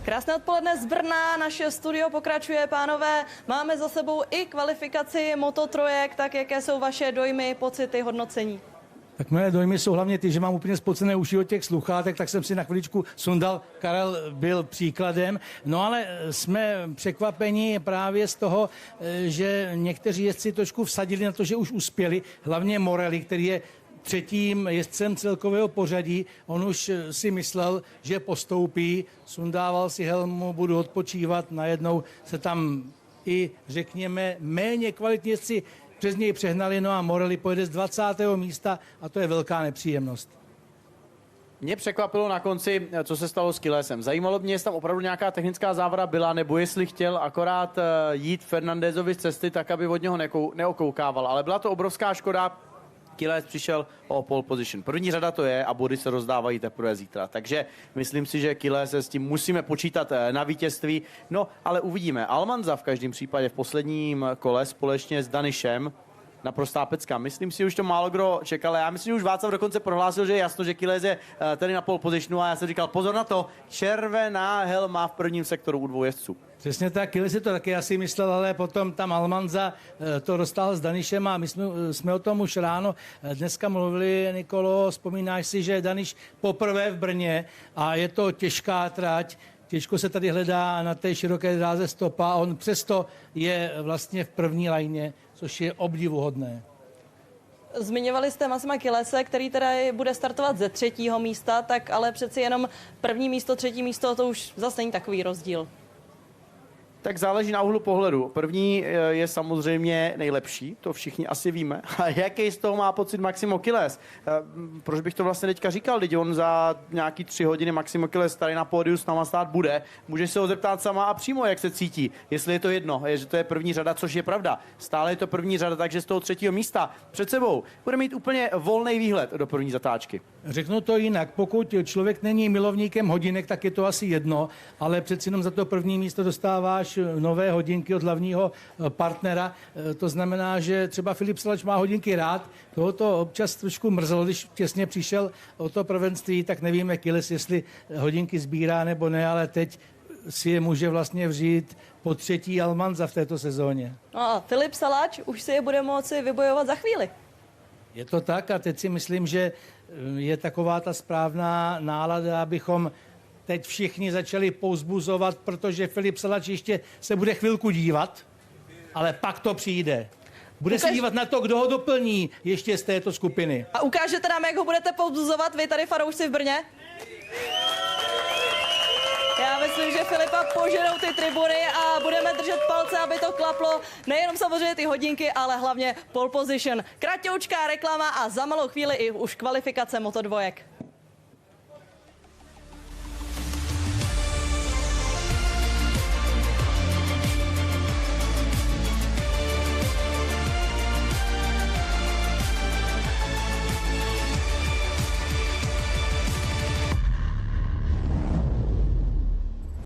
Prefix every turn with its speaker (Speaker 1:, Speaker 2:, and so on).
Speaker 1: Krásné odpoledne z Brna, naše studio pokračuje, pánové. Máme za sebou i kvalifikaci Moto3, tak jaké jsou vaše dojmy, pocity, hodnocení?
Speaker 2: Tak moje dojmy jsou hlavně ty, že mám úplně spocené uši od těch sluchátek, tak jsem si na chviličku sundal. Karel byl příkladem. No ale jsme překvapeni právě z toho, že někteří jezdci trošku vsadili na to, že už uspěli. Hlavně Morelli, který je třetím jezdcem celkového pořadí. On už si myslel, že postoupí, sundával si helmu, budu odpočívat. Najednou se tam i, řekněme, méně kvalitní jezdci přes něj přehnali, no a Morelli pojede z 20. místa a to je velká nepříjemnost.
Speaker 3: Mě překvapilo na konci, co se stalo s Kilesem. Zajímalo mě, jestli tam opravdu nějaká technická závada byla, nebo jestli chtěl akorát jít Fernandezovi z cesty tak, aby od něho neokoukával. Ale byla to obrovská škoda. Kiles přišel o pole position. První řada to je a body se rozdávají teprve zítra. Takže myslím si, že Kiles s tím musíme počítat na vítězství. No, ale uvidíme. Almanza v každém případě v posledním kole společně s Danišem naprostá pecka. Myslím si, už to málo kdo čekal. Já myslím, že už Václav dokonce prohlásil, že je jasno, že Kiles je tady na pole positionu a já jsem říkal, pozor na to, červená helma v prvním sektoru u dvou jezdců.
Speaker 2: Přesně tak, Kiles si to taky asi myslel, ale potom tam Almanza to dostal s Danišem a my jsme o tom už ráno dneska mluvili, Nikolo, vzpomínáš si, že Daniš poprvé v Brně a je to těžká trať, těžko se tady hledá na té široké dráze stopa a on přesto je vlastně v první lajně, což je obdivuhodné.
Speaker 1: Zmiňovali jste Massima Kilese, který teda bude startovat ze 3. místa, tak ale přeci jenom 1. místo, 3. místo, to už zase není takový rozdíl.
Speaker 3: Tak záleží na úhlu pohledu. První je samozřejmě nejlepší, to všichni asi víme. A jaký z toho má pocit Massimo Kiles? Proč bych to vlastně teďka říkal? Teď on za nějaký 3 hodiny Massimo Kiles tady na pódiu s náma stát bude. Můžeš se ho zeptat sama a přímo, jak se cítí. Jestli je to jedno, že to je první řada, což je pravda. Stále je to první řada, takže z toho 3. místa před sebou bude mít úplně volný výhled do první zatáčky.
Speaker 2: Řeknu to jinak, pokud člověk není milovníkem hodinek, tak je to asi jedno, ale přeci jenom za to první místo dostáváš nové hodinky od hlavního partnera. To znamená, že třeba Filip Salač má hodinky rád, tohoto občas trošku mrzelo, když těsně přišel o to prvenství, tak nevíme Kiles, jestli hodinky sbírá nebo ne, ale teď si je může vlastně vřít po 3. Almanza v této sezóně.
Speaker 1: No a Filip Salač už si je bude moci vybojovat za chvíli.
Speaker 2: Je to tak a teď si myslím, že je taková ta správná nálada, abychom teď všichni začali povzbuzovat, protože Filip Salač ještě se bude chvilku dívat, ale pak to přijde. Bude se dívat na to, kdo ho doplní ještě z této skupiny.
Speaker 1: A ukážete nám, jak ho budete povzbuzovat vy tady fanoušci v Brně? Já myslím, že Filipa poženou ty tribuny a budeme držet palce, aby to klaplo. Nejenom samozřejmě ty hodinky, ale hlavně pole position. Kratoučká reklama a za malou chvíli i už kvalifikace Moto2.